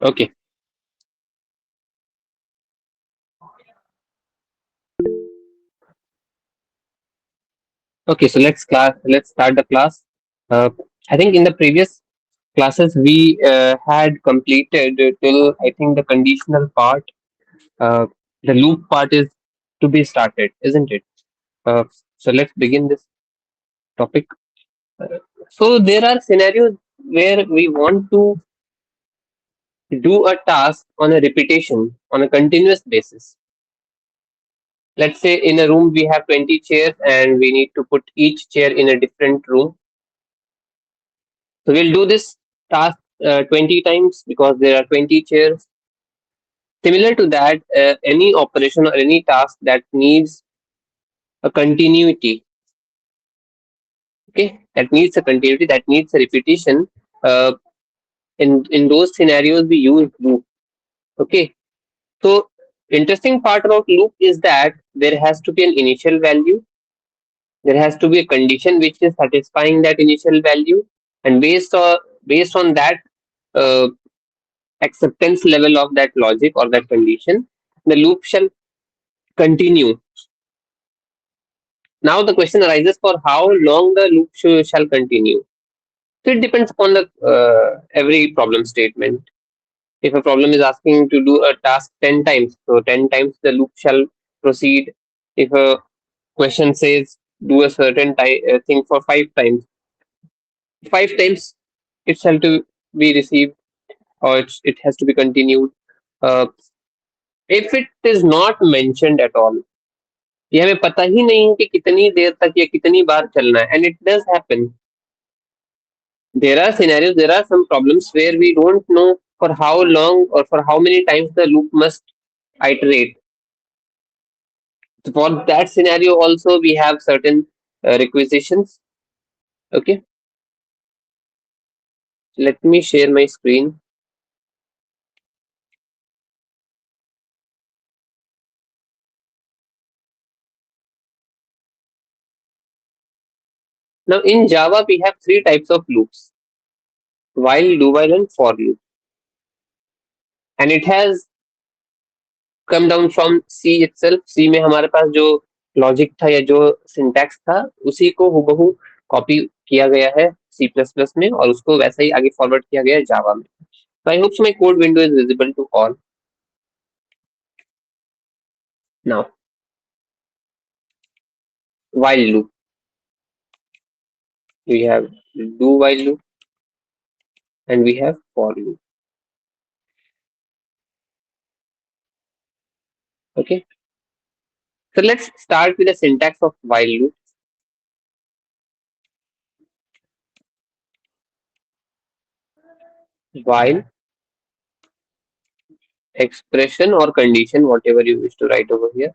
Okay. Okay. So let's start the class. Uh, I think in the previous classes we had completed till I think the conditional part. Uh, the loop part is to be started, isn't it? Uh, so let's begin this topic. Uh, so there are scenarios where we want to do a task on a repetition on a continuous basis. Let's say in a room we have 20 chairs and we need to put each chair in a different room. So we'll do this task 20 times because there are 20 chairs. Similar to that, any operation or any task that needs a continuity, okay, that needs a continuity, that needs a repetition. Uh, in those scenarios, we use loop. Okay, so interesting part about loop is that there has to be an initial value, there has to be a condition which is satisfying that initial value, and based on that uh, acceptance level of that logic or that condition, the loop shall continue. Now the question arises for how long the loop shall continue. So it depends upon the every problem statement. If a problem is asking to do a task 10 times, so 10 times the loop shall proceed. If a question says do a certain thing for 5 times, 5 times it shall to be received, or it has to be continued. Uh, if it is not mentioned at all, ये हमें पता ही नहीं है कि कितनी देर तक या कितनी बार चलना है, and it does happen. There are scenarios, there are some problems where we don't know for how long or for how many times the loop must iterate. So for that scenario also we have certain requisitions. Okay, let me share my screen. Now in Java we have three types of loops: while, do while, and for loop. And it has come down from C itself. C में हमारे पास जो logic था या जो syntax था उसी को हुबहू copy किया गया है C++ में, और उसको वैसा ही आगे फॉरवर्ड किया गया है जावा में. So I hope my code window is visible to all. Now, while loop. We have do while loop and we have for loop. Okay. So let's start with the syntax of while loop. While expression or condition, whatever you wish to write over here.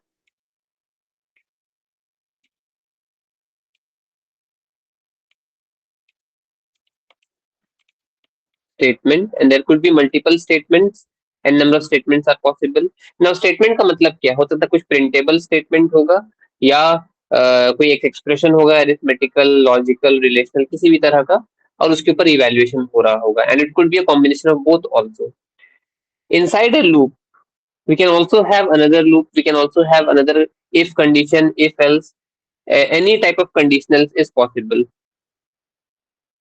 Statement, and there could be multiple statements and number of statements are possible. Now statement का मतलब क्या हो सकता है? कुछ printable statement होगा या कोई एक expression होगा arithmetical, logical, relational किसी भी तरह का, और उसके ऊपर evaluation हो रहा होगा, and it could be a combination of both also. Inside a loop we can also have another loop, we can also have another if condition, if else, any type of conditionals is possible.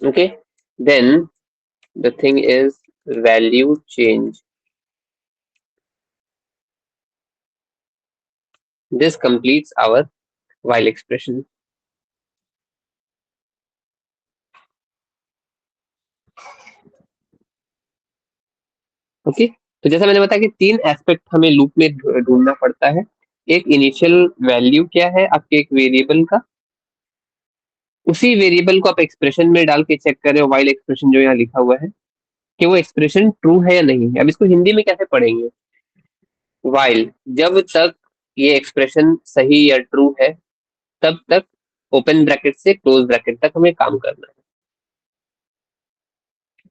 Okay, then the thing is value change. This completes our while expression. Okay, तो जैसा मैंने बताया कि तीन aspect हमें loop में ढूंढना पड़ता है. एक इनिशियल वैल्यू क्या है आपके एक वेरिएबल का, उसी वेरिएबल को आप एक्सप्रेशन में डाल के चेक करें व्हाइल एक्सप्रेशन जो यहाँ लिखा हुआ है कि वो एक्सप्रेशन ट्रू है या नहीं है. अब इसको हिंदी में कैसे पढ़ेंगे? व्हाइल, जब तक ये एक्सप्रेशन सही या ट्रू है तब तक ओपन ब्रैकेट से क्लोज ब्रैकेट तक हमें काम करना है.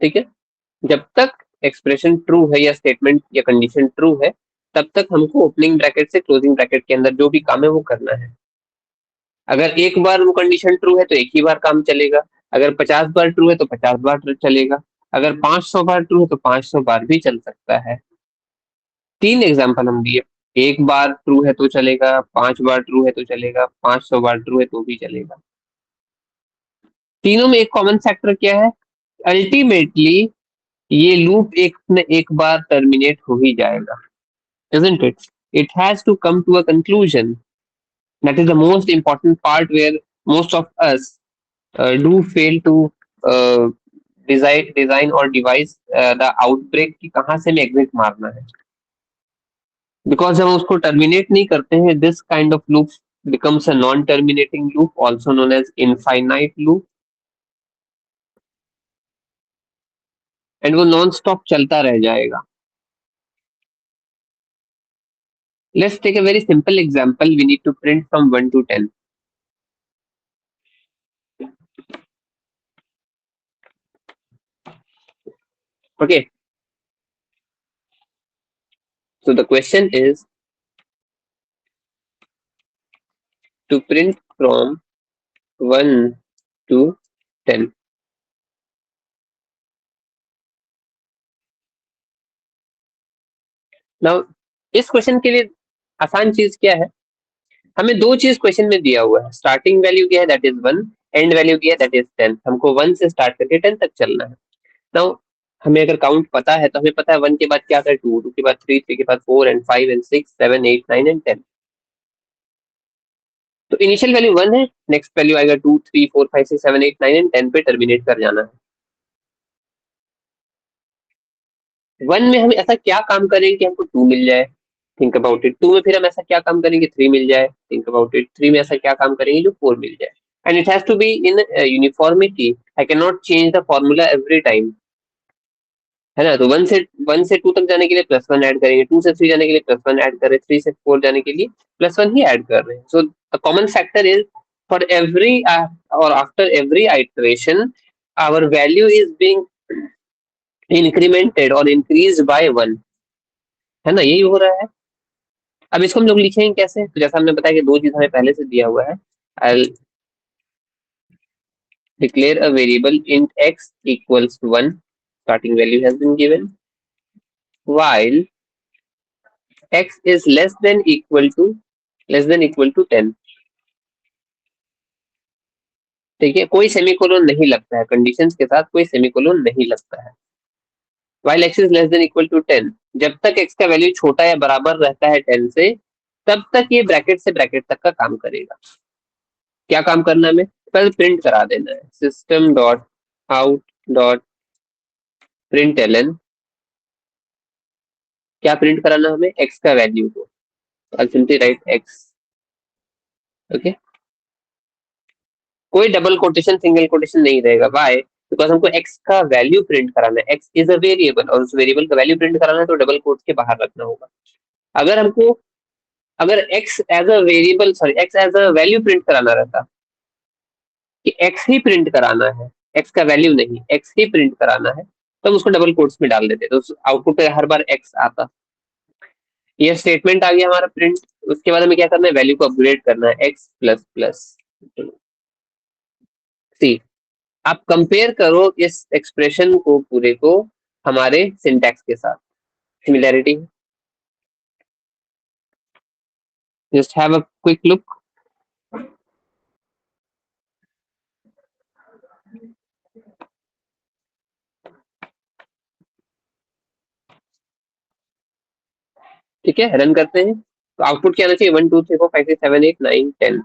ठीक है, जब तक एक्सप्रेशन ट्रू है या स्टेटमेंट या कंडीशन ट्रू है तब तक हमको ओपनिंग ब्रैकेट से क्लोजिंग ब्रैकेट के अंदर जो भी काम है वो करना है. अगर एक बार वो कंडीशन ट्रू है तो एक ही बार काम चलेगा, अगर 50 बार ट्रू है तो 50 बार चलेगा, अगर 500 बार ट्रू है तो 500 बार भी चल सकता है। 3 एग्जाम्पल हम दिए, एक बार ट्रू है तो चलेगा, 5 बार ट्रू है तो चलेगा, 500 बार ट्रू है तो भी चलेगा। तीनों में एक कॉमन फैक्टर क्या है? अल्टीमेटली ये लूप एक न एक बार टर्मिनेट हो ही जाएगा, isn't it? It has to come to a conclusion. That is the most important part where most of us do fail to uh, design or devise the outbreak कि कहाँ से हमें एग्जिट मारना है। बिकॉज हम उसको टर्मिनेट नहीं करते हैं, this kind of loop becomes a non-terminating loop, also known as infinite loop, and वो नॉन स्टॉप चलता रह जाएगा। Let's take a very simple example. We need to print from 1 to 10. Okay. So the question is to print from 1 to 10. Now, इस question के लिए आसान चीज क्या है? हमें दो चीज क्वेश्चन में दिया हुआ है, स्टार्टिंग वैल्यू क्या है दैट इज 1, एंड वैल्यू क्या है दैट इज 10। हमको 1 से स्टार्ट करके 10 तक चलना है। नाउ हमें अगर काउंट पता है तो हमें पता है 1 के बाद क्या आता है 2, 2 के बाद 3, 3 के बाद 4 एंड 5 एंड 6, 7, 8, 9 एंड 10। तो इनिशियल वैल्यू 1 है, नेक्स्ट वैल्यू आएगा 2, 3, 4, 5, 6, 7, 8, 9 एंड 10 पे टर्मिनेट कर जाना है। 1 में हम ऐसा क्या काम करेंगे कि हमको 2 मिल जाए? Think about it. 2 में फिर हम ऐसा क्या काम करेंगे 3 मिल जाए? Think about it. 3 में ऐसा क्या काम करेंगे जो 4 मिल जाए? And it has to be in uniformity. I can not change the formula every time, है ना? तो 1 से 2 तक जाने के लिए +1 ऐड करेंगे, 2 से 3 जाने के लिए +1 ऐड कर रहे हैं, 3 से 4 जाने के लिए +1 ही ऐड कर रहे हैं। So the common factor is for every और after every iteration our value is being incremented और इंक्रीज्ड बाय 1, है ना? यही हो रहा है। अब इसको हम लोग लिखेंगे कैसे? तो जैसा हमने बताया कि दो चीज हमें पहले से दिया हुआ है। I declare a variable int x equals 1, starting value has been given, while x is less than equal to 10। ठीक है, कोई सेमीकोलन नहीं लगता है, कंडीशंस के साथ कोई सेमीकोलन नहीं लगता है। while x is less than equal to 10, जब तक x का वैल्यू छोटा या बराबर रहता है 10 से, तब तक ये ब्रैकेट से ब्रैकेट तक का काम करेगा। क्या काम करना है हमें? पहले प्रिंट करा देना है, system dot out dot println। क्या प्रिंट कराना हमें? x का वैल्यू को। I'll simply write x। Okay, कोई डबल कोटेशन सिंगल कोटेशन नहीं रहेगा। वाई? बिकॉज हमको x का वैल्यू प्रिंट कराना है, x इज अ वेरिएबल, और उस वेरिएबल का वैल्यू प्रिंट कराना है तो डबल कोट्स के बाहर रखना होगा। अगर हमको अगर x as a variable sorry x as a value print कराना रहता कि x ही प्रिंट कराना है, x का वैल्यू नहीं, x ही प्रिंट कराना है, तो हम उसको डबल कोट्स में डाल देते, तो आउटपुट पे हर बार x आता। ये स्टेटमेंट आ गया हमारा प्रिंट। उसके बाद हमें क्या करना है? वैल्यू को अपग्रेड करना है x प्लस प्लस। सी, आप कंपेयर करो इस एक्सप्रेशन को पूरे को हमारे सिंटैक्स के साथ, similarity. Just have a quick look. ठीक है, रन करते हैं तो आउटपुट क्या आना चाहिए? 1 2 3 4 5 6 7 8 9 10।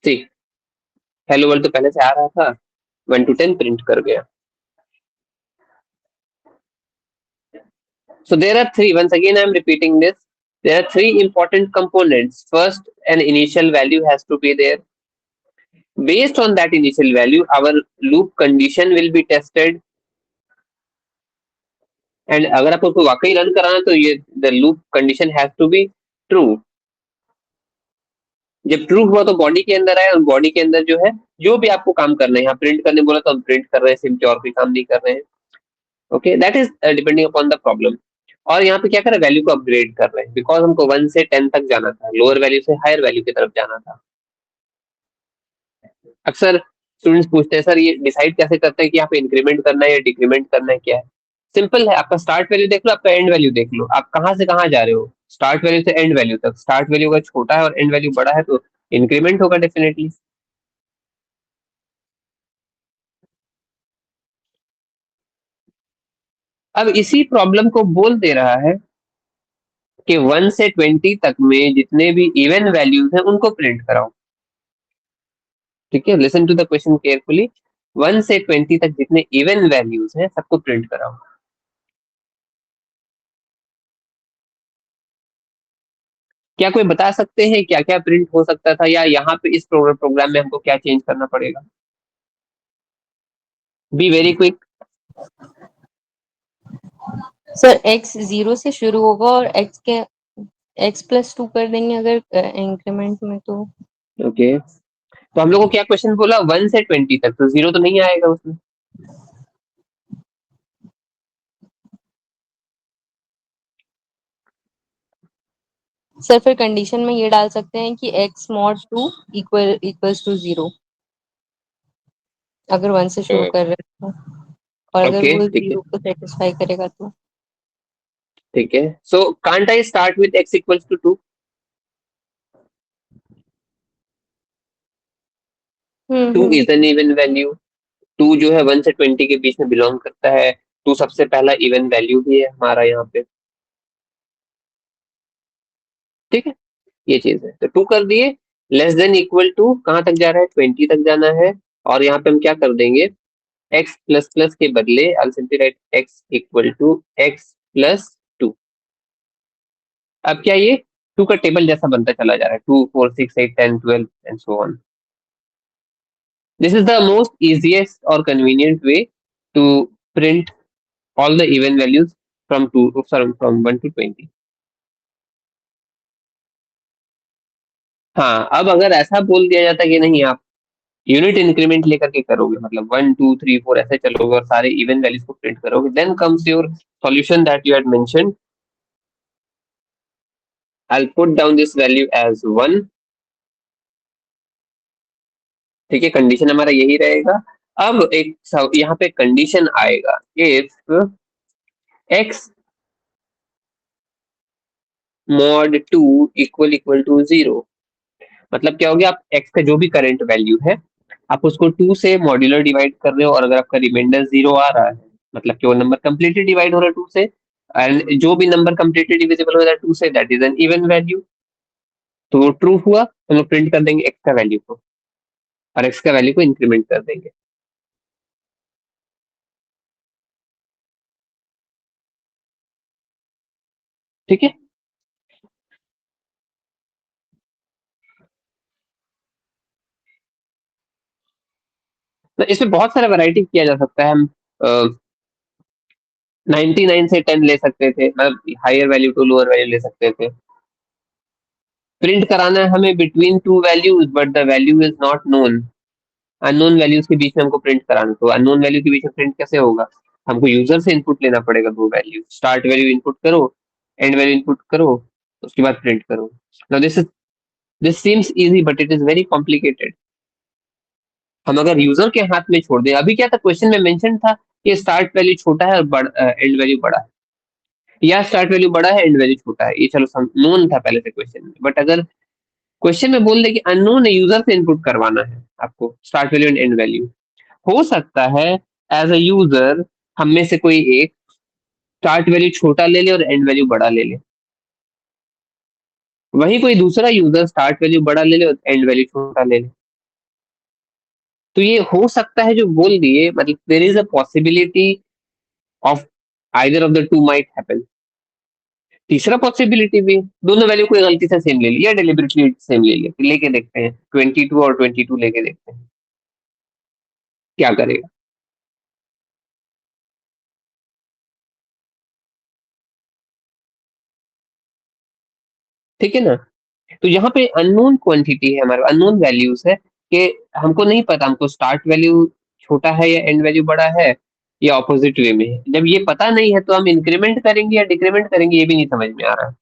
सी, हेलो वर्ल्ड तो पहले से आ रहा था, 1 to 10 प्रिंट कर गया। So there are three, once again I am repeating this, there are three important components. First, an initial value has to be there. Based on that initial value, our loop condition will be tested, and अगर आपको उसको वाकई run कराना तो ये the loop condition has to be true. जब true हुआ तो बॉडी के अंदर आया, और बॉडी के अंदर जो है जो भी आपको काम करना है, यहाँ प्रिंट करने बोला तो हम प्रिंट कर रहे हैं, सिंपली और कोई काम नहीं कर रहे हैं। Okay, that is depending upon the problem. और यहाँ पे क्या कर रहे हैं? वैल्यू को अपग्रेड कर रहे हैं, बिकॉज हमको 1 से 10 तक जाना था, लोअर वैल्यू से हायर वैल्यू की तरफ जाना था। अक्सर स्टूडेंट्स पूछते हैं सर ये डिसाइड कैसे करते हैं कि यहाँ पे इंक्रीमेंट करना है या डिक्रीमेंट करना है, क्या है? सिंपल है, आपका स्टार्ट वैल्यू देख लो, आपका एंड वैल्यू देख लो, आप कहाँ से कहाँ जा रहे हो, स्टार्ट वैल्यू से एंड वैल्यू तक। स्टार्ट वैल्यू अगर छोटा है और एंड वैल्यू बड़ा है तो इंक्रीमेंट होगा डेफिनेटली। अब इसी प्रॉब्लम को बोल दे रहा है कि 1 से 20 तक में जितने भी इवन वैल्यूज हैं उनको प्रिंट कराओ। ठीक है, listen to the question carefully. 1 से 20 तक जितने इवन वैल्यूज हैं सबको प्रिंट कराओ। क्या कोई बता सकते हैं क्या क्या प्रिंट हो सकता था, या यहाँ पे इस प्रोग्राम में हमको क्या चेंज करना पड़ेगा? Be very quick. Sir x 0 से शुरू होगा और x+2 कर देंगे अगर इंक्रीमेंट में तो। ओके, तो हम लोग को क्या क्वेश्चन बोला, 1 से 20 तक, तो जीरो तो नहीं आएगा उसमें। सर फिर कंडीशन में ये डाल सकते हैं कि x mod 2 इक्वल्स टू 0, अगर 1 से शुरू कर रहे हैं तो, और अगर ओके वो ठीक है, 0 को सेटिस्फाई करेगा तो। ठीक है। So can't I start with x equals to 2? Two hmm. Is an even value. Two जो है 1 से 20 के बीच में बिलोंग करता है। टू सबसे पहला इवन वैल्यू भी है हमारा यहाँ पे। ठीक है, ये चीज है, तो टू कर दिए। लेस देन इक्वल टू कहाँ तक जा रहा है, 20 तक जाना है। और यहाँ पे हम क्या कर देंगे, x प्लस प्लस के बदले I simply write x equal to x+2। अब क्या ये टू का टेबल जैसा बनता चला जा रहा है, 2 4 6 8 10 12 and so on. This is the most easiest और convenient way to print all the even values from two from 1 to 20। हाँ, अब अगर ऐसा बोल दिया जाता कि नहीं आप यूनिट इंक्रीमेंट लेकर के करोगे, मतलब 1 2 3 4 ऐसे चलोगे और सारे इवन वैल्यूज को प्रिंट करोगे, then comes your solution that you had mentioned. I put down this value as 1। ठीक है, कंडीशन हमारा यही रहेगा। अब एक यहाँ पे कंडीशन आएगा, if x mod 2 equal equal to 0। मतलब क्या हो गया, आप x का जो भी करंट वैल्यू है आप उसको 2 से मॉड्यूलर डिवाइड कर रहे हो, और अगर आपका रिमाइंडर 0 आ रहा है मतलब कि वो नंबर कंप्लीटली डिवाइड हो रहा है 2 से, एंड जो भी नंबर कंप्लीटली डिविजिबल हो रहा है 2 से, that is an even value. तो वो ट्रू हुआ, तो हम लोग प्रिंट कर देंगे x का वैल्यू को, और x का वैल्यू को इंक्रीमेंट कर देंगे। ठीक है, तो इसमें बहुत सारा वैरायटी किया जा सकता है। हम 99 से 10 ले सकते थे, मतलब higher value to lower value ले सकते थे। प्रिंट कराना है हमें between two values but the value is not known. Unknown values के बीच में हमको प्रिंट कराना, तो अननोन वैल्यू के बीच में प्रिंट कैसे होगा, हमको यूजर से इनपुट लेना पड़ेगा, दो वैल्यू, स्टार्ट वैल्यू इनपुट करो, एंड वैल्यू इनपुट करो, उसके बाद प्रिंट करो। Now this seems easy but it is very complicated. हम अगर यूजर के हाथ में छोड़ दें, अभी क्या था क्वेश्चन में मेंशन था कि स्टार्ट वैल्यू छोटा है और एंड वैल्यू बड़ा है, या स्टार्ट वैल्यू बड़ा है एंड वैल्यू छोटा है, ये चलो नोन था पहले से क्वेश्चन में। बट अगर क्वेश्चन में बोल दे कि अननोन यूजर से इनपुट करवाना है आपको start value and and value, हो सकता है एज अ यूजर हम में से कोई एक स्टार्ट वैल्यू छोटा ले ले और एंड वैल्यू बड़ा ले ले, वहीं कोई दूसरा यूजर स्टार्ट वैल्यू बड़ा ले ले और एंड वैल्यू छोटा ले ले। तो ये हो सकता है जो बोल दिए, मतलब there is a possibility of either of the two might happen. तीसरा पॉसिबिलिटी भी, दोनों वैल्यू कोई गलती से सेम ले लिया, डेलिबरेटली सेम ले लिया, लेके देखते हैं 22 और 22 लेके देखते हैं क्या करेगा। ठीक है ना, तो यहाँ पे अननोन क्वांटिटी है हमारे, अननोन वैल्यूज है कि हमको नहीं पता हमको स्टार्ट वैल्यू छोटा है या एंड वैल्यू बड़ा है, या ऑपोजिट वे में है। जब ये पता नहीं है तो हम इंक्रीमेंट करेंगे या डिक्रीमेंट करेंगे, ये भी नहीं समझ में आ रहा है।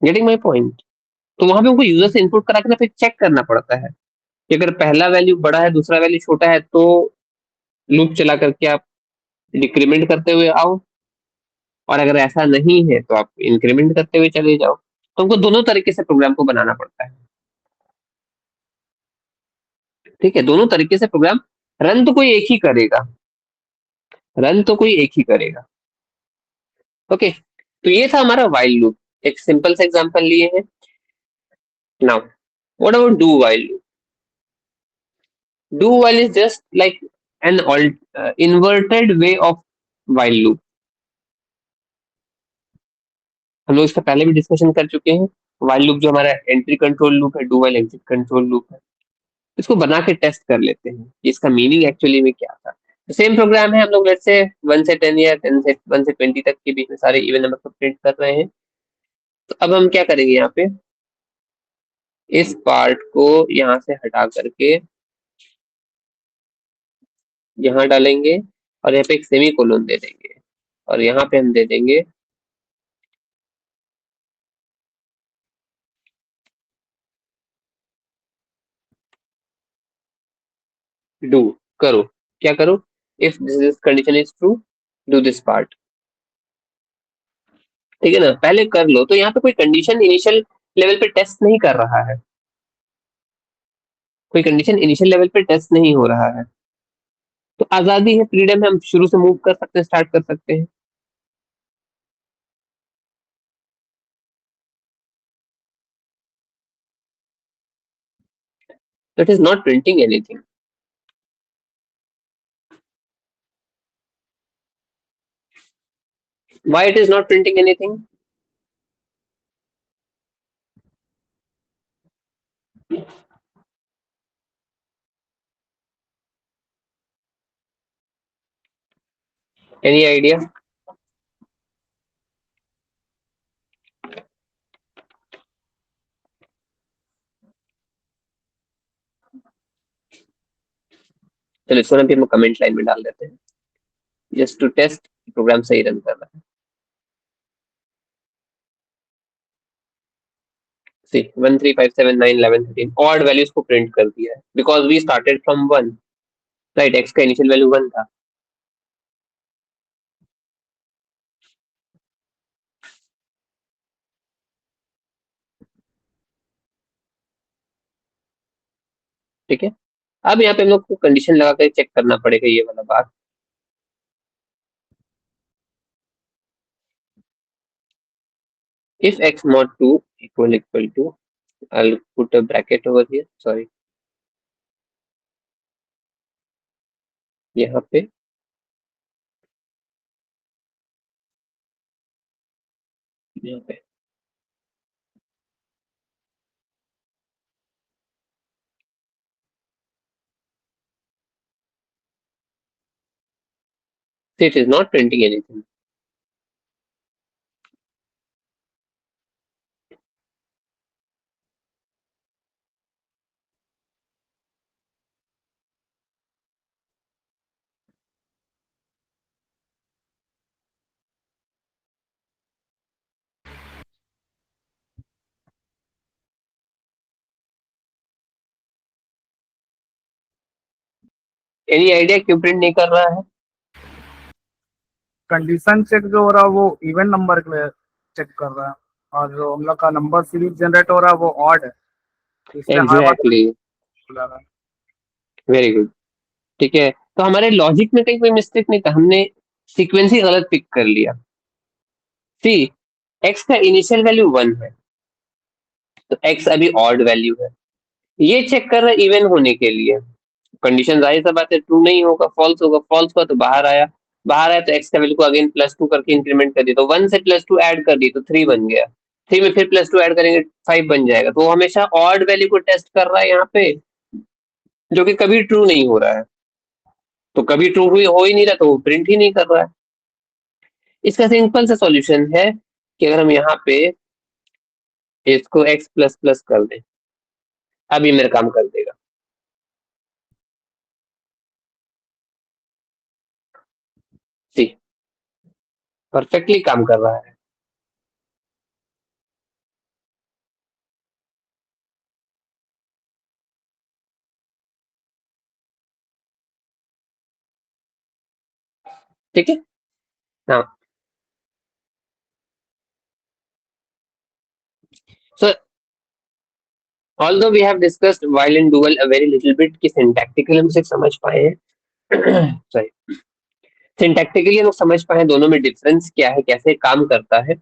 Getting my point? तो वहां पे उनको यूजर से इनपुट करा के ना फिर चेक करना पड़ता है कि अगर पहला वैल्यू बड़ा है दूसरा वैल्यू छोटा है तो लूप चला करके आप डिक्रीमेंट करते हुए आओ, और अगर ऐसा नहीं है तो आप इंक्रीमेंट करते हुए चले जाओ। तो हमको दोनों तरीके से प्रोग्राम को बनाना पड़ता है। ठीक है, दोनों तरीके से प्रोग्राम रन तो कोई एक ही करेगा, रन तो कोई एक ही करेगा। ओके, तो ये था हमारा वाइल लूप, एक सिंपल सा एग्जांपल लिए हैं। Now what about do while loop? Do while is just like an inverted way of while loop। हम लोग इसका पहले भी डिस्कशन कर चुके हैं। while loop जो हमारा एंट्री कंट्रोल लूप है, do while exit control loop है। इसको बना के टेस्ट कर लेते हैं कि इसका मीनिंग एक्चुअली में क्या था। तो सेम प्रोग्राम है, हम लोग लेट्स से 1 से 10 या 10 से 1 से 20 तक के बीच में सारे इवन नंबर को प्रिंट कर रहे हैं। तो अब हम क्या करेंगे, यहाँ पे इस पार्ट को यहाँ से हटा करके यहाँ डालेंगे, और यहाँ पे एक सेमी कोलन दे देंगे, और यहाँ पे हम दे देंगे डू। करो, क्या करो? If this condition is true, do this part. ठीक है ना, पहले कर लो। तो यहाँ पे कोई कंडीशन इनिशियल लेवल पे टेस्ट नहीं कर रहा है, कोई कंडीशन इनिशियल लेवल पे टेस्ट नहीं हो रहा है। तो आजादी है, फ्रीडम है, हम शुरू से मूव कर सकते हैं, स्टार्ट कर सकते हैं। So it is not printing anything. Why it is not printing anything? Any idea? चलो इसको ना भी हम कमेंट लाइन में डाल देते हैं, जस्ट टू टेस्ट प्रोग्राम सही रन कर रहा है। सी 1 3 5 7 9 11 13 ऑड वैल्यूज को प्रिंट कर दिया है, because we started from 1। Right, x का इनिशियल वैल्यू 1 था। ठीक है, अब यहाँ पे हम लोग को कंडीशन लगा कर चेक करना पड़ेगा ये वाला बात। If x mod 2 equal to, I'll put a bracket over here, sorry, यहाँ पे यहाँ पे so it is not printing anything। Any idea क्यों प्रिंट नहीं कर रहा है? कंडीशन चेक जो हो रहा है वो इवन नंबर के लिए चेक कर रहा है, और जो हम लोग का नंबर सीरीज जनरेट हो रहा है वो ऑड है, इसलिए हर बार एग्जैक्टली, बुला रहा है। Very good. ठीक है, तो हमारे लॉजिक में कहीं कोई मिस्टेक नहीं था, हमने सीक्वेंस ही गलत पिक कर लिया। सी, एक्स का इनिशियल वैल्यू 1 है, तो एक्स अभी ऑड वैल्यू है। ये चेक कर रहा है इवन होने के लिए। कंडीशन जाहिर सा बात है, ट्रू नहीं होगा, फॉल्स होगा, फॉल्स हुआ तो बाहर आया, बाहर आया तो एक्स का वैल्यू को अगेन +2 करके इंक्रीमेंट कर दिया, तो 1 से +2 ऐड कर दी तो 3 बन गया, 3 में फिर +2 ऐड करेंगे 5 बन जाएगा। तो वो हमेशा ऑड वैल्यू को टेस्ट कर रहा है यहाँ पे, जो कि कभी ट्रू नहीं हो रहा है। तो कभी ट्रू हुई हो ही नहीं रहा तो वो प्रिंट ही नहीं कर रहा है। इसका सिंपल सा सॉल्यूशन है कि अगर हम यहाँ पे इसको x प्लस प्लस कर दें, अब ये मेरा काम कर देगा। सी, परफेक्टली काम कर रहा है। ठीक है। हाँ, so although we have discussed while and dual a very little bit कि syntactically हम सिर्फ समझ पाए हैं sorry, syntactically हम लोग समझ पाए हैं दोनों में डिफरेंस क्या है, कैसे काम करता है।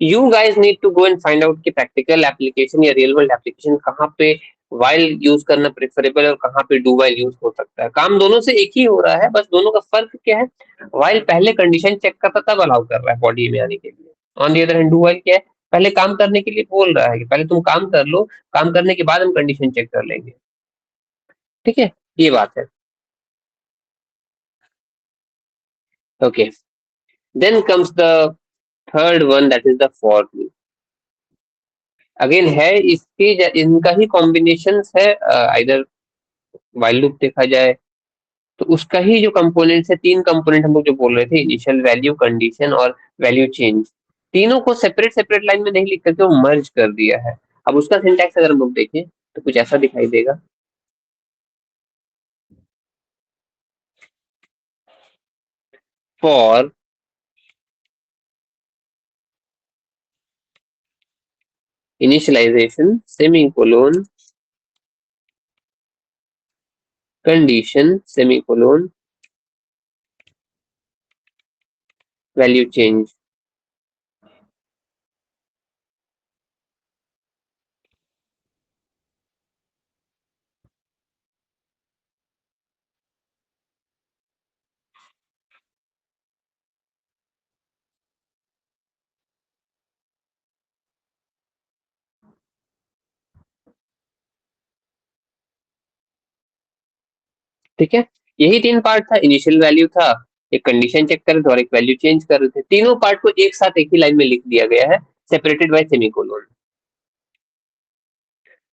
You guys need to go and find out कि प्रैक्टिकल एप्लीकेशन या रियल वर्ल्ड एप्लीकेशन कहाँ पे वाइल यूज करना प्रेफरेबल है और कहाँ पे डू वाइल यूज हो सकता है। काम दोनों से एक ही हो रहा है, बस दोनों का फर्क क्या है, वाइल पहले कंडीशन चेक करता तब अलाउ कर रहा है बॉडी में आने के लिए, on the other hand do while क्या है, पहले काम करने के लिए बोल रहा है कि पहले तुम काम कर लो, काम करने के बाद हम कंडीशन चेक कर लेंगे। ठीक है, ये बात है। Okay, then comes the third one, that is the for loop. Again है इसके इनका ही कॉम्बिनेशन है, आइदर वाइल लूप देखा जाए तो उसका ही जो कंपोनेंट्स है, तीन कंपोनेंट हम लोग जो बोल रहे थे, इनिशियल वैल्यू, कंडीशन और वैल्यू चेंज, तीनों को सेपरेट सेपरेट लाइन में नहीं लिख करके वो मर्ज कर दिया है। अब उसका सिंटैक्स अगर हम लोग देखें तो कुछ ऐसा दिखाई देगा। For initialization semicolon condition semicolon value change. ठीक है, यही तीन पार्ट था, इनिशियल वैल्यू था, एक कंडीशन चेक कर रहे थे और एक वैल्यू चेंज कर रहे थे। तीनों पार्ट को एक साथ एक ही लाइन में लिख दिया गया है, सेपरेटेड बाय सेमीकोलोन।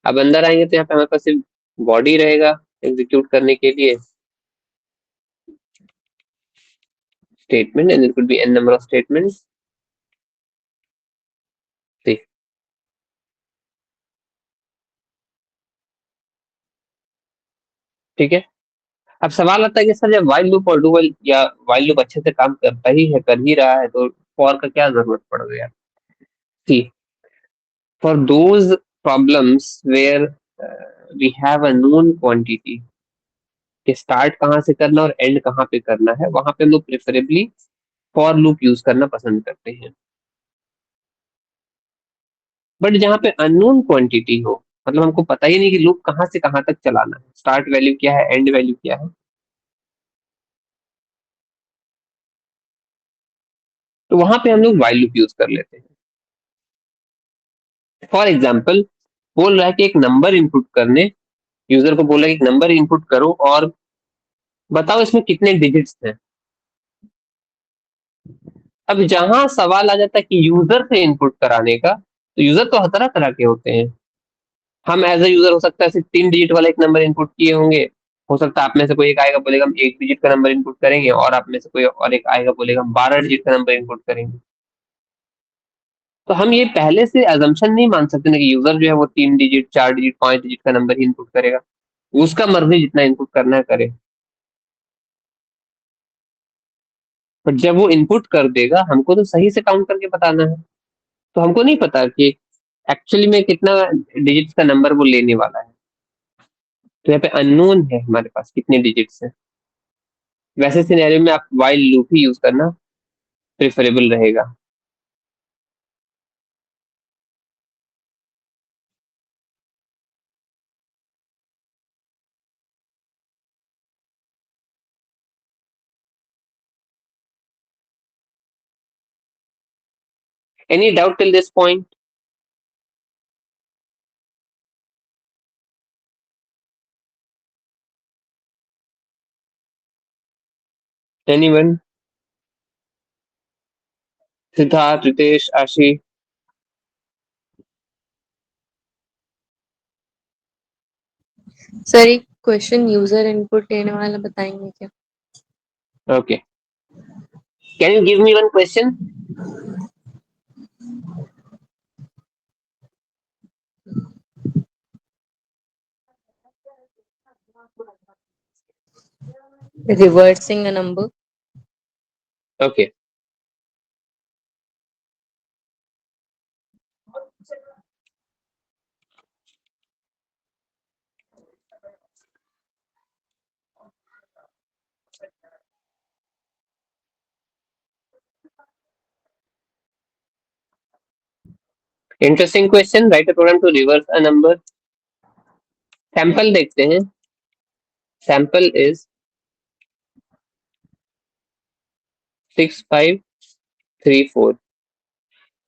अब अंदर आएंगे तो यहाँ पे हमारे पास सिर्फ बॉडी रहेगा एग्जीक्यूट करने के लिए, statement, and there could be n number of statements. ठीक है, अब सवाल आता है कि सर जब वाइल लूप और डू वाइल या वाइल लूप अच्छे से काम करता ही है, कर ही रहा है, तो फॉर का क्या जरूरत पड़ गया। See, for those problems where we have a known quantity कि स्टार्ट कहाँ से करना और एंड कहाँ पे करना है, वहां पे हम लोग प्रेफरेबली फॉर लूप यूज करना पसंद करते हैं। बट जहाँ पे अननोन क्वांटिटी हो, मतलब हमको पता ही नहीं कि लूप कहाँ से कहाँ तक चलाना है, स्टार्ट वैल्यू क्या है, एंड वैल्यू क्या है, तो वहां पे हम लोग वाइल लूप यूज कर लेते हैं। फॉर एग्जाम्पल, बोल रहा है कि एक नंबर इनपुट करने, यूजर को बोल रहा है कि एक नंबर इनपुट करो और बताओ इसमें कितने डिजिट्स हैं। अब जहां सवाल आ जाता है कि यूजर से इनपुट कराने का, तो यूजर तो हर तरह तरह के होते हैं। हम एज ए यूजर हो सकता है सिर्फ 3 डिजिट वाला एक नंबर इनपुट किए होंगे, हो सकता है आप में से कोई एक आएगा बोलेगा हम 1 डिजिट का नंबर इनपुट करेंगे, और आप में से कोई और एक आएगा बोलेगा हम 12 डिजिट का नंबर इनपुट करेंगे। तो हम ये पहले से अजम्पशन नहीं मान सकते ना कि यूजर जो है वो 3 डिजिट, 4 डिजिट, 5 डिजिट का नंबर ही इनपुट करेगा, उसका मर्जी जितना इनपुट करना है करे। बट जब वो इनपुट कर देगा, हमको तो सही से काउंट करके बताना है, तो हमको नहीं पता कि एक्चुअली में कितना डिजिट्स का नंबर वो लेने वाला है, तो यहाँ पे अननोन है हमारे पास कितने डिजिट्स है। वैसे सिनेरियो में आप वाइल लूप ही यूज करना प्रेफरेबल रहेगा। Any doubt till this point? Anyone? Siddharth, Ritesh, Aashi? Sir एक क्वेश्चन यूजर इनपुट लेने वाला बताएंगे क्या? Okay, can you give me one question? Reversing a number. Okay. Interesting question. Write a program to reverse a number. Sample देखते हैं. Sample is 6534.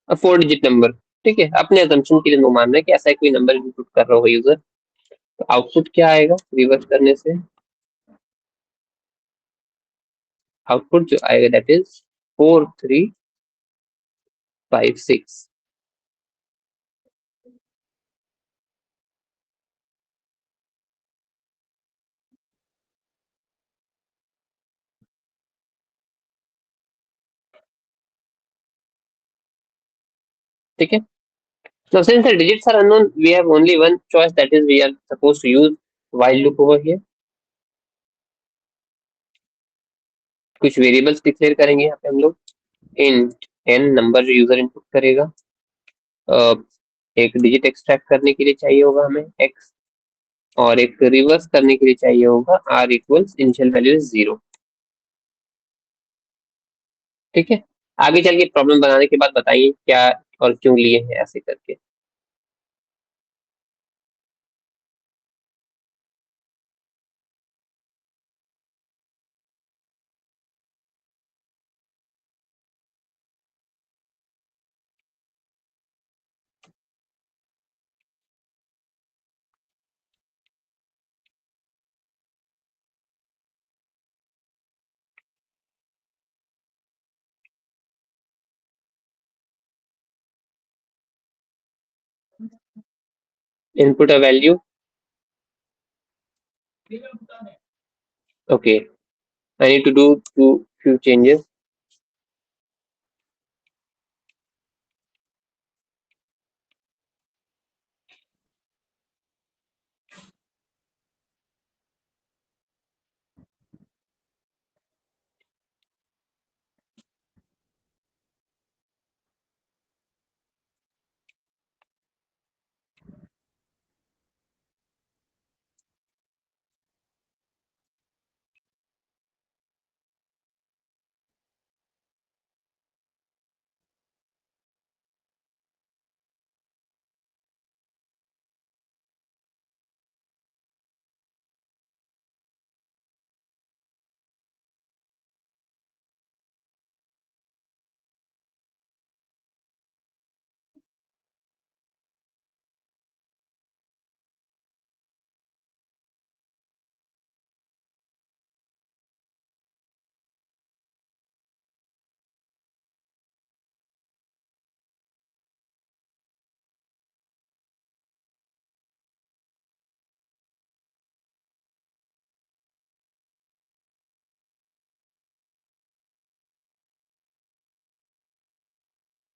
A 4 digit number. ठीक है, अपने assumption के लिए वो मान रहे हैं कि ऐसा कोई नंबर इनपुट कर रहा होगा यूजर. तो आउटपुट क्या आएगा रिवर्स करने से? आउटपुट जो आएगा दैट इज 4356. ठीक है. Now since the digits are unknown, we have only one choice, that is we are supposed to use while loop over here. कुछ वेरिएबल्स डिक्लेयर करेंगे यहाँ पे हम लोग. int n नंबर जो यूजर इनपुट करेगा. एक डिजिट एक्सट्रैक्ट करने के लिए चाहिए होगा हमें x, और एक रिवर्स करने के लिए चाहिए होगा r equals initial value is 0. ठीक है. आगे चल के प्रॉब्लम बनाने के बाद बताइए क्या और क्यों लिए हैं ऐसे करके. Input a value. Okay, I need to do few changes.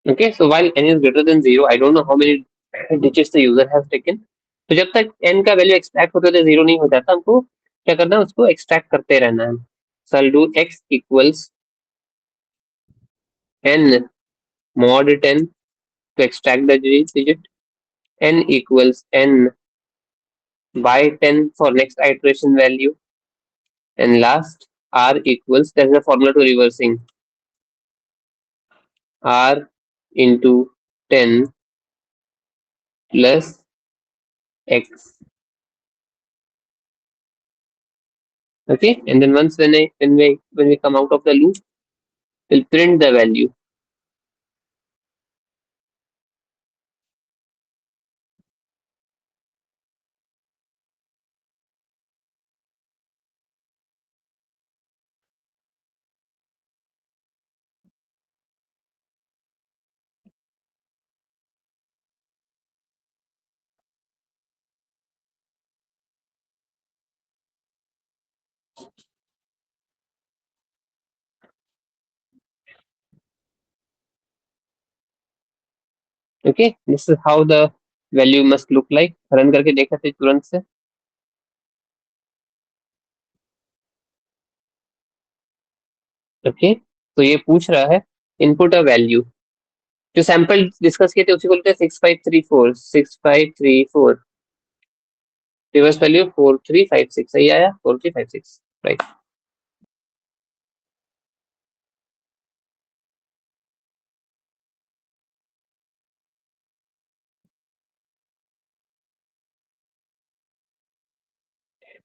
Okay, so while n is greater than 0, I don't know how many digits the user has taken. तो जब तक n का वैल्यू एक्सट्रैक्ट होते होते 0 नहीं हो जाता, हमको क्या करना है, उसको एक्सट्रैक्ट करते रहना है. So I'll do x equals n mod 10 to extract the digit, n equals n by 10 for next iteration value, and last r equals, there's a formula to reversing, r into 10 plus x. Okay, and then once when we come out of the loop, we'll print the value. Okay, this is how the value must look like. Run करके देखा थे तुरंत से. Okay, तो ये पूछ रहा है इनपुट अ वैल्यू, जो सैंपल डिस्कस किए थे उसी को लेते हैं 6534 रिवर्स वैल्यू 4356, सही आया 4356, right.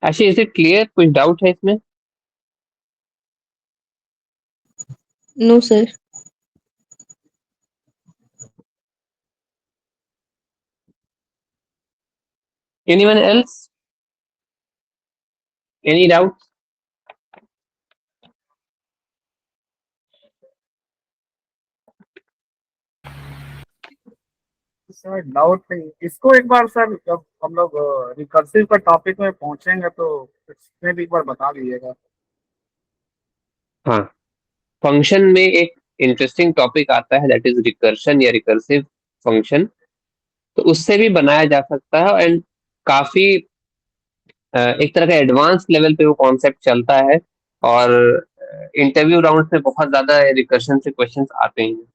actually is it clear, कुछ डाउट है इसमें? No sir. Anyone else, any doubt? Sir doubt नहीं, इसको एक बार सर जब हम लोग रिकर्सिव का टॉपिक में पहुंचेंगे तो इसमें भी एक बार बता दीजिएगा। हाँ, फंक्शन में एक इंटरेस्टिंग टॉपिक आता है दैट इज रिकर्शन या रिकर्सिव फंक्शन, तो उससे भी बनाया जा सकता है एंड काफी एक तरह का एडवांस लेवल पे वो कॉन्सेप्ट चलता है, और इंटरव्यू राउंड में बहुत ज्यादा रिकर्शन से क्वेश्चंस आते हैं।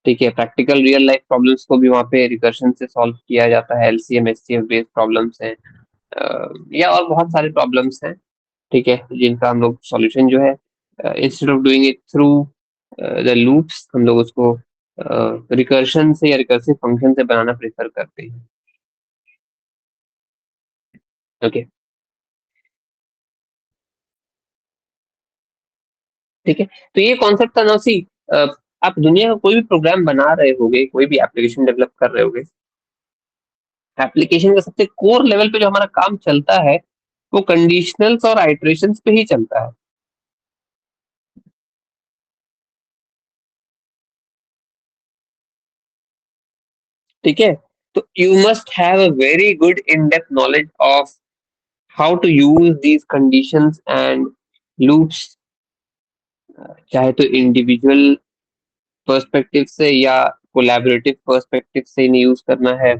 ठीक है, प्रैक्टिकल रियल लाइफ प्रॉब्लम्स को भी वहाँ पे रिकर्शन से सॉल्व किया जाता है, एलसीएम एचसीएफ बेस्ड प्रॉब्लम्स हैं, या और बहुत सारे प्रॉब्लम्स हैं, ठीक है, जिनका हम लोग सॉल्यूशन जो है instead of doing it through the loops, हम लोग उसको रिकर्शन से या रिकर्सिव फंक्शन से बनाना प्रेफर करते हैं। ओके, ठीक है, तो ये कॉन्सेप्ट था। नाउ सी, आप दुनिया का कोई भी प्रोग्राम बना रहे होगे, कोई भी एप्लीकेशन डेवलप कर रहे होगे, एप्लीकेशन का सबसे कोर लेवल पे जो हमारा काम चलता है वो कंडीशनल्स और आइटरेशंस पे ही चलता है। ठीक है, तो you must have a very good in depth knowledge of how to use these conditions and loops, चाहे तो इंडिविजुअल पर्सपेक्टिव से या कोलैबोरेटिव पर्सपेक्टिव से इन्हें यूज करना है,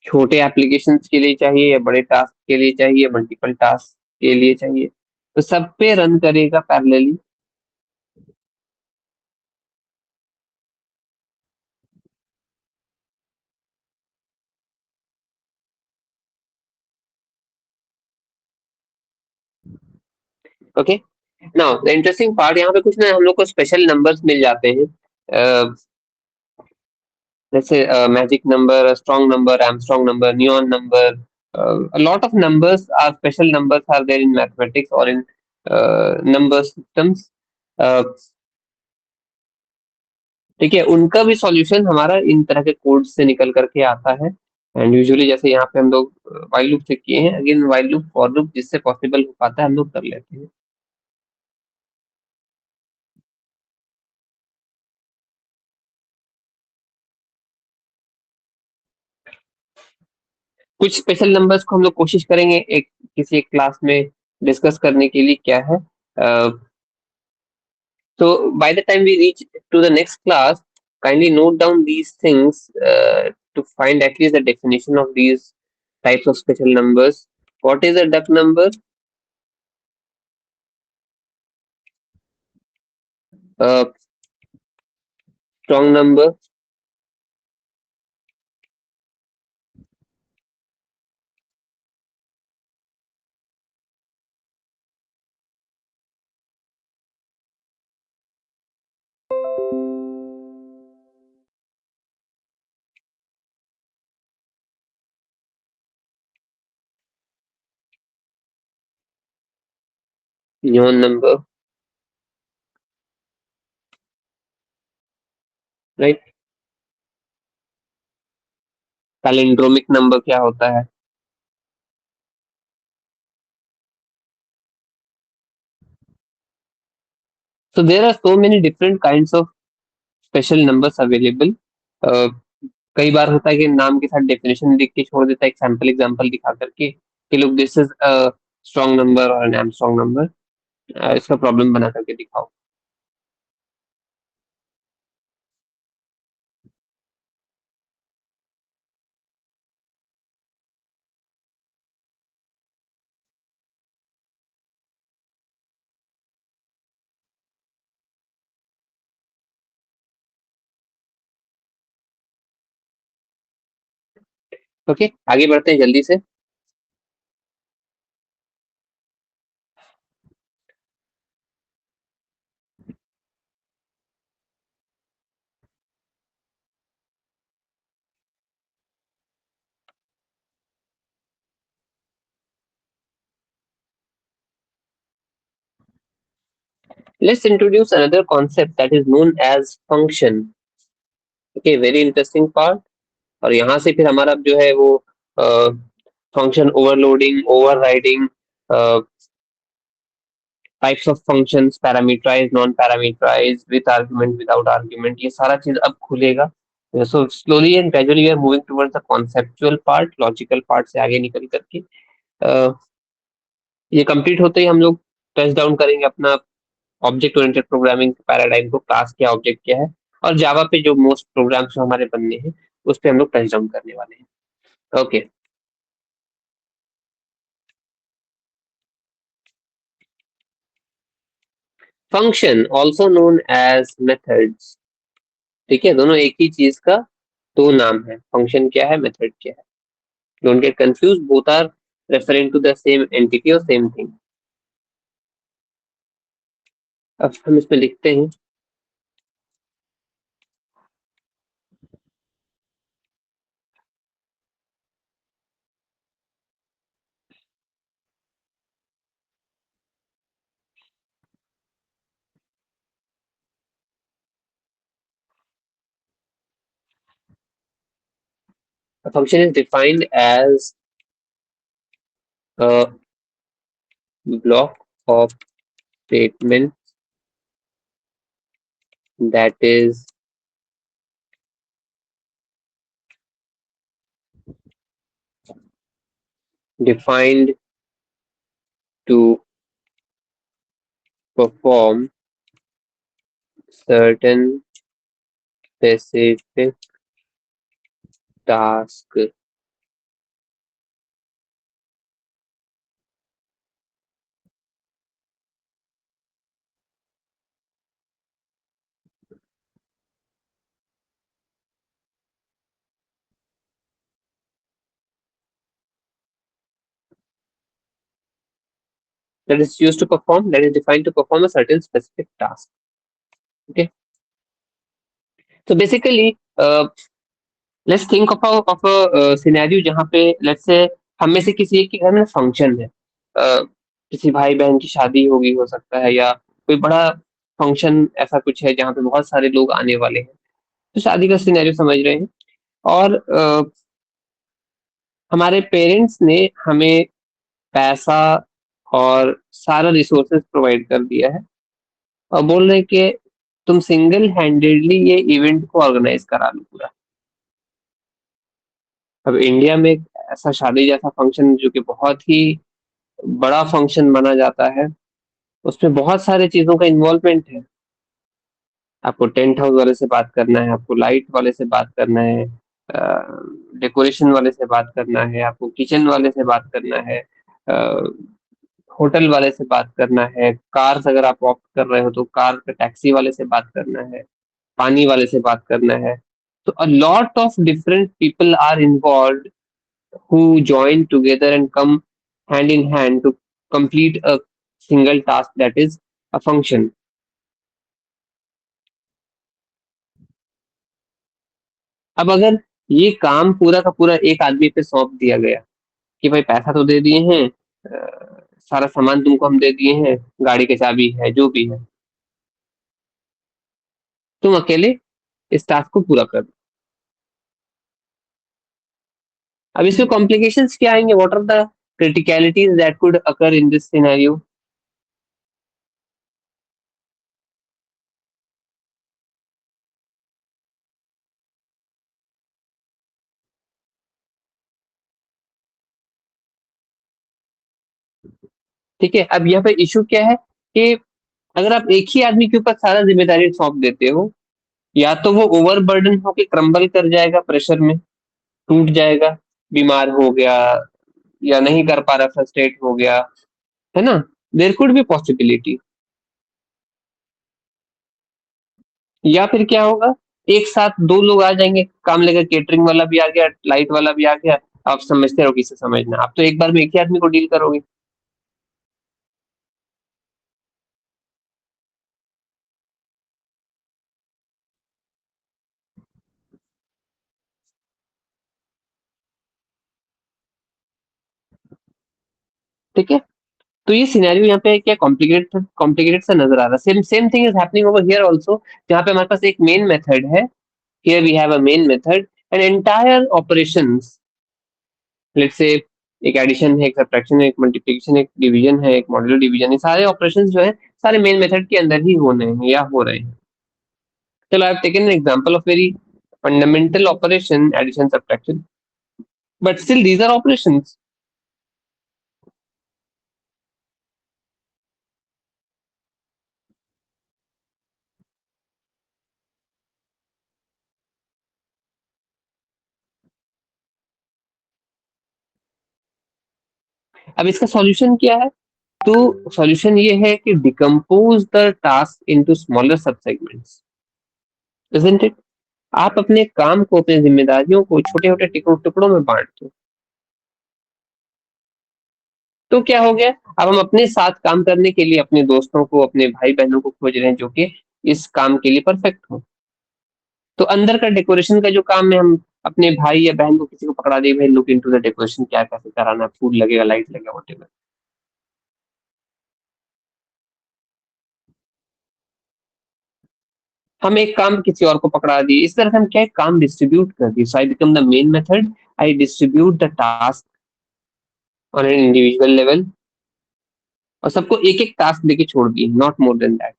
छोटे एप्लीकेशंस के लिए चाहिए या बड़े टास्क के लिए चाहिए, मल्टीपल टास्क के लिए चाहिए, तो सब पे रन करेगा parallelly. Okay, now the interesting part, यहाँ पे कुछ ना हम लोग को स्पेशल नंबर्स मिल जाते हैं, जैसे magic number, strong number, Armstrong number, neon number, a lot of numbers are special numbers are there in mathematics or in number systems, uh, ठीक है, उनका भी सॉल्यूशन हमारा इन तरह के कोड से निकल करके आता है, एंड यूजुअली जैसे यहाँ पे हम लोग वाइल लूप से किए हैं, again while loop for loop जिससे पॉसिबल हो पाता है हम लोग कर लेते हैं। कुछ स्पेशल नंबर्स को हम लोग कोशिश करेंगे एक किसी एक क्लास में डिस्कस करने के लिए, क्या है, so by the time we reach to the next class, kindly note down these things to find at least the definition of these types of special numbers. What is a duck number? Strong number, neon number, right? Palindromic number क्या होता है? So there are so many different kinds of special numbers available. कई बार होता है कि नाम के साथ डेफिनेशन लिख के छोड़ देता है, एक सैम्पल एग्जांपल दिखा करके कि लोग this is a strong number और एन एम स्ट्रॉन्ग नंबर, इसका प्रॉब्लम बना करके दिखाओ। ओके, आगे बढ़ते हैं जल्दी से। Let's introduce another concept that is known as function. Okay, very interesting part. और यहाँ से फिर हमारा जो है वो function overloading, overriding, types of functions, parameterize, non parameterize, with argument, without argument, ये सारा चीज अब खुलेगा। So slowly and gradually we are moving towards the conceptual part, logical part से आगे निकल करके ये कंप्लीट होते ही हम लोग टच डाउन करेंगे अपना ऑब्जेक्ट ओरिएंटेड प्रोग्रामिंग पैराडाइम को, क्लास क्या, ऑब्जेक्ट क्या है, और जावा पे जो मोस्ट प्रोग्राम्स जो हमारे बनने हैं उस पे हम लोग टच डाउन करने वाले हैं। Okay, function also known as methods. ठीक है, दोनों एक ही चीज का दो नाम है, फंक्शन क्या है, मेथड क्या है। Don't get confuse, both are referring to the same entity और सेम थिंग। अब हम इसमें लिखते हैं a function is defined as a block of statements that is defined to perform certain specific task. That is used to perform, that is defined to perform a certain specific task. Okay, so basically let's think of a scenario जहाँ पे let's say हम में से किसी एक के घर में फंक्शन है, किसी भाई बहन की शादी होगी हो सकता है, या कोई बड़ा फंक्शन ऐसा कुछ है जहाँ पे बहुत सारे लोग आने वाले हैं, तो शादी का सिनेरियो समझ रहे हैं। और हमारे पेरेंट्स ने हमें पैसा और सारा रिसोर्सेज प्रोवाइड कर दिया है और बोल रहे हैं कि तुम सिंगल हैंडेडली ये इवेंट को ऑर्गेनाइज करा लो पूरा। अब इंडिया में एक ऐसा शादी जैसा फंक्शन जो कि बहुत ही बड़ा फंक्शन माना जाता है, उसमें बहुत सारे चीजों का इन्वॉल्वमेंट है। आपको टेंट हाउस वाले से बात करना है, आपको लाइट वाले से बात करना है, डेकोरेशन वाले से बात करना है, आपको किचन वाले से बात करना है, होटल वाले से बात करना है, कार्स अगर आप ऑप्ट कर रहे हो तो कार के टैक्सी वाले से बात करना है, पानी वाले से बात करना है। तो a lot of different people are involve who join together and come hand in hand to complete a single task, that is a function. अब अगर ये काम पूरा का पूरा एक आदमी पे सौंप दिया गया कि भाई पैसा तो दे दिए हैं, सारा सामान तुमको हम दे दिए हैं, गाड़ी की चाबी है, जो भी है, तुम अकेले इस टास्क को पूरा कर दो। अब इसमें कॉम्प्लिकेशंस क्या आएंगे, what are the criticalities that could occur in this scenario? ठीक है, अब यहाँ पे इशू क्या है कि अगर आप एक ही आदमी के ऊपर सारा जिम्मेदारी सौंप देते हो, या तो वो ओवरबर्डन होके क्रम्बल कर जाएगा, प्रेशर में टूट जाएगा, बीमार हो गया, या नहीं कर पा रहा, फ्रस्ट्रेट हो गया, है ना। There could be possibility. या फिर क्या होगा, एक साथ दो लोग आ जाएंगे काम लेकर, केटरिंग वाला भी आ गया, लाइट वाला भी आ गया, आप समझते रहो किसे समझना, आप तो एक बार में एक ही आदमी को डील करोगे। ठीक है, तो ये सिनेरियो यहाँ पे क्या कॉम्प्लिकेटेड कॉम्प्लिकेटेड सा नजर आ रहा है। Same same thing is happening over here also, जहाँ पे हमारे पास एक मेन मेथड है। Here we have a main method and entire operations, let's say एक एडिशन है, एक सब्ट्रैक्शन है, एक मल्टीप्लिकेशन है, एक डिवीजन है, एक मॉड्यूलर डिवीजन है, सारे ऑपरेशंस जो है सारे मेन मेथड के अंदर ही होने हैं या हो रहे हैं। चलो I have taken an example of very fundamental operation, addition subtraction, but still these are operations. अब इसका सॉल्यूशन क्या है? तो सॉल्यूशन ये है कि decompose the task into smaller सब सेगमेंट्स, इजंट इट? आप अपने काम को, अपनी जिम्मेदारियों को छोटे छोटे टुकड़ों में बांट दो। तो क्या हो गया, अब हम अपने साथ काम करने के लिए अपने दोस्तों को, अपने भाई बहनों को खोज रहे हैं जो कि इस काम के लिए परफेक्ट हो। तो अंदर का डेकोरेशन का जो काम है, हम अपने भाई या बहन को किसी को पकड़ा दे, भाई लुक इनटू द डेकोरेशन, क्या कैसे कराना, फूल लगेगा, लाइट लगेगा, व्हाटएवर। हम एक काम किसी और को पकड़ा दिए, इस तरह से हम क्या है, काम डिस्ट्रीब्यूट कर दिए। So I become the main method, I distribute the task on an individual level, और सबको एक एक टास्क देके छोड़ दिए, नॉट मोर देन दैट।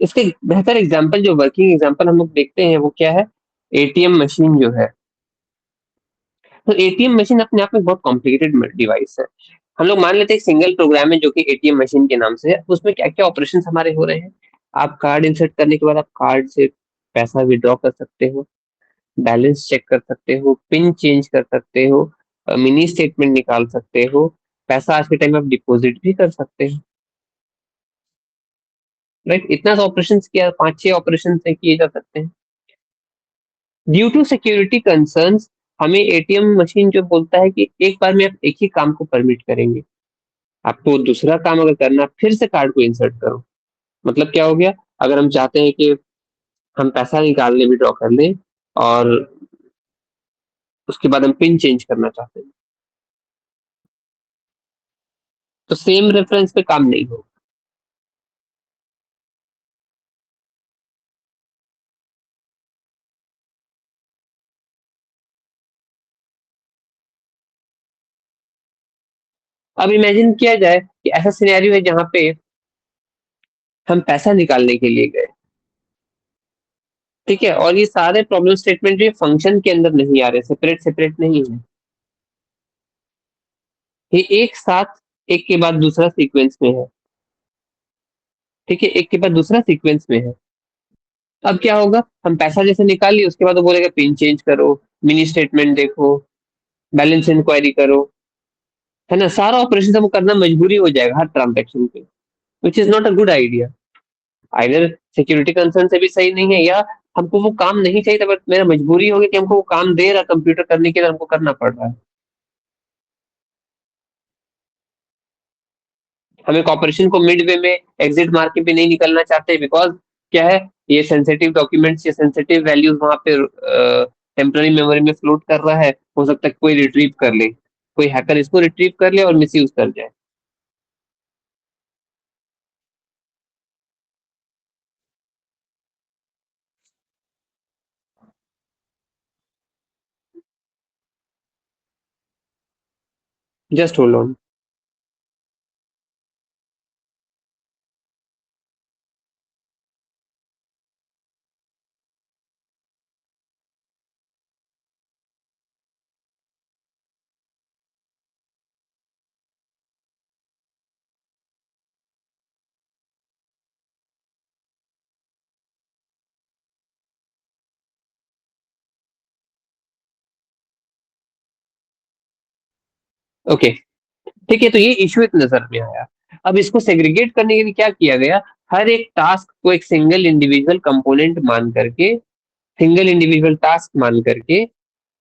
इसके बेहतर एग्जाम्पल, जो वर्किंग एग्जाम्पल हम लोग देखते हैं वो क्या है, एटीएम मशीन जो है। तो एटीएम मशीन अपने आप में बहुत कॉम्प्लिकेटेड डिवाइस है। हम लोग मान लेते हैं एक सिंगल प्रोग्राम है जो कि एटीएम मशीन के नाम से है, उसमें क्या क्या ऑपरेशन हमारे हो रहे हैं। आप कार्ड इंसर्ट करने के बाद आप कार्ड से पैसा विड्रॉ कर सकते हो, बैलेंस चेक कर सकते हो, पिन चेंज कर सकते हो, मिनी स्टेटमेंट निकाल सकते हो, पैसा आज के टाइम में आप डिपॉजिट भी कर सकते हो। राइट, इतना सा ऑपरेशन किया, 5-6 ऑपरेशन किए जा सकते हैं। ड्यू टू सिक्योरिटी कंसर्न्स, हमें एटीएम मशीन जो बोलता है कि एक बार में आप एक ही काम को परमिट करेंगे, आपको दूसरा काम अगर करना फिर से कार्ड को इंसर्ट करो। मतलब क्या हो गया, अगर हम चाहते हैं कि हम पैसा निकाल लें, विड्रॉ कर लें, और उसके बाद हम पिन चेंज करना चाहते हैं, तो सेम रेफरेंस पे काम नहीं होगा। अब इमेजिन किया जाए कि ऐसा सिनेरियो है जहां पे हम पैसा निकालने के लिए गए, ठीक है, और ये सारे प्रॉब्लम स्टेटमेंट ये फंक्शन के अंदर नहीं आ रहे, सेपरेट सेपरेट नहीं है, ये एक साथ एक के बाद दूसरा सीक्वेंस में है। ठीक है, एक के बाद दूसरा सीक्वेंस में है। अब क्या होगा, हम पैसा जैसे निकाल लिए, उसके बाद वो बोलेगा पिन चेंज करो, मिनी स्टेटमेंट देखो, बैलेंस इंक्वायरी करो, है ना, सारा ऑपरेशन हमको करना मजबूरी हो जाएगा हर ट्रांजेक्शन पे, which is not a good idea. Either security concern से भी सही नहीं है, या हमको वो काम नहीं चाहिए था, बट मेरा मजबूरी हो गया कि हमको वो काम दे रहा कंप्यूटर करने के लिए, हमको करना पड़ रहा है। हम एक ऑपरेशन को मिड वे में एग्जिट मार के भी नहीं निकलना चाहते, बिकॉज क्या है, ये सेंसिटिव डॉक्यूमेंट्स या सेंसिटिव वैल्यूज वहां पे टेम्पररी मेमोरी में फ्लोट कर रहा है, हो सकता है कोई रिट्रीव कर ले, कोई हैकर इसको रिट्रीव कर ले और मिसयूज कर जाए। Just hold on. ओके, ठीक है, तो ये इश्यू एक नजर में आया। अब इसको सेग्रीगेट करने के लिए क्या किया गया, हर एक टास्क को एक सिंगल इंडिविजुअल कंपोनेंट मान करके, सिंगल इंडिविजुअल टास्क मान करके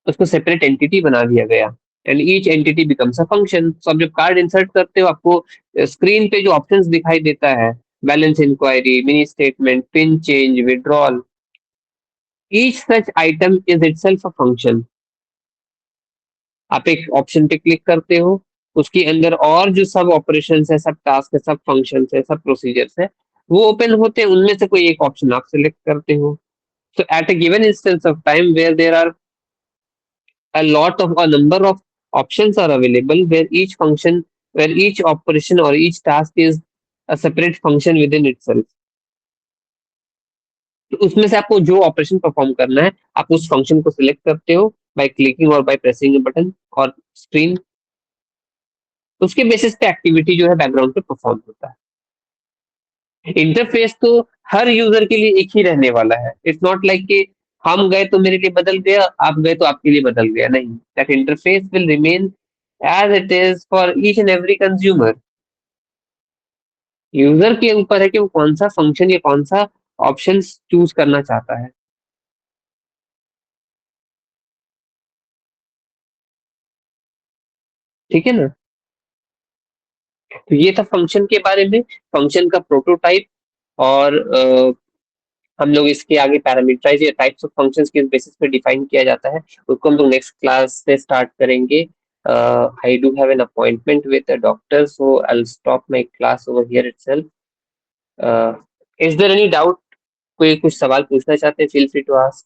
उसको सेपरेट एंटिटी बना दिया गया, and each entity becomes a function. तो अब जब कार्ड इंसर्ट करते हो आपको स्क्रीन पे जो ऑप्शंस दिखाई देता है, balance enquiry, mini statement, pin change, withdrawal, each such item is itself a function. आप एक ऑप्शन पे क्लिक करते हो, उसके अंदर और जो सब ऑपरेशन है, सब टास्क है, सब फंक्शन है, सब प्रोसीजर्स है, वो ओपन होते हैं, उनमें से कोई एक ऑप्शन आप सिलेक्ट करते हो। So at a given instance of time where there are a number of options are available, where each operation or each task is a separate function within itself. तो उसमें से आपको जो ऑपरेशन परफॉर्म करना है, आप उस फंक्शन को सिलेक्ट करते हो बाय क्लिकिंग और बाय प्रेसिंग ए बटन और स्क्रीन। उसके बेसिस पे एक्टिविटी जो है बैकग्राउंड पे परफॉर्म होता है। इंटरफेस तो हर यूजर के लिए एक ही रहने वाला है। इट्स नॉट लाइक कि हम गए तो मेरे लिए बदल गया, आप गए तो आपके लिए बदल गया, नहीं। That interface will remain as it is for each and every consumer. User के ऊपर है कि वो कौन सा फंक्शन या कौन सा ऑप्शन चूज करना चाहता है। ठीक है ना। तो ये था फंक्शन के बारे में, फंक्शन का प्रोटोटाइप। और हम लोग इसके आगे पैरामीटराइज या टाइप्स ऑफ फंक्शंस किस बेसिस पे डिफाइन किया जाता है, उसको हम लोग नेक्स्ट क्लास से स्टार्ट करेंगे। I do have an appointment with the doctor, so I will stop my class over here itself. Is there any doubt? कोई कुछ सवाल पूछना चाहते हैं, फील फ्री टू आस्क।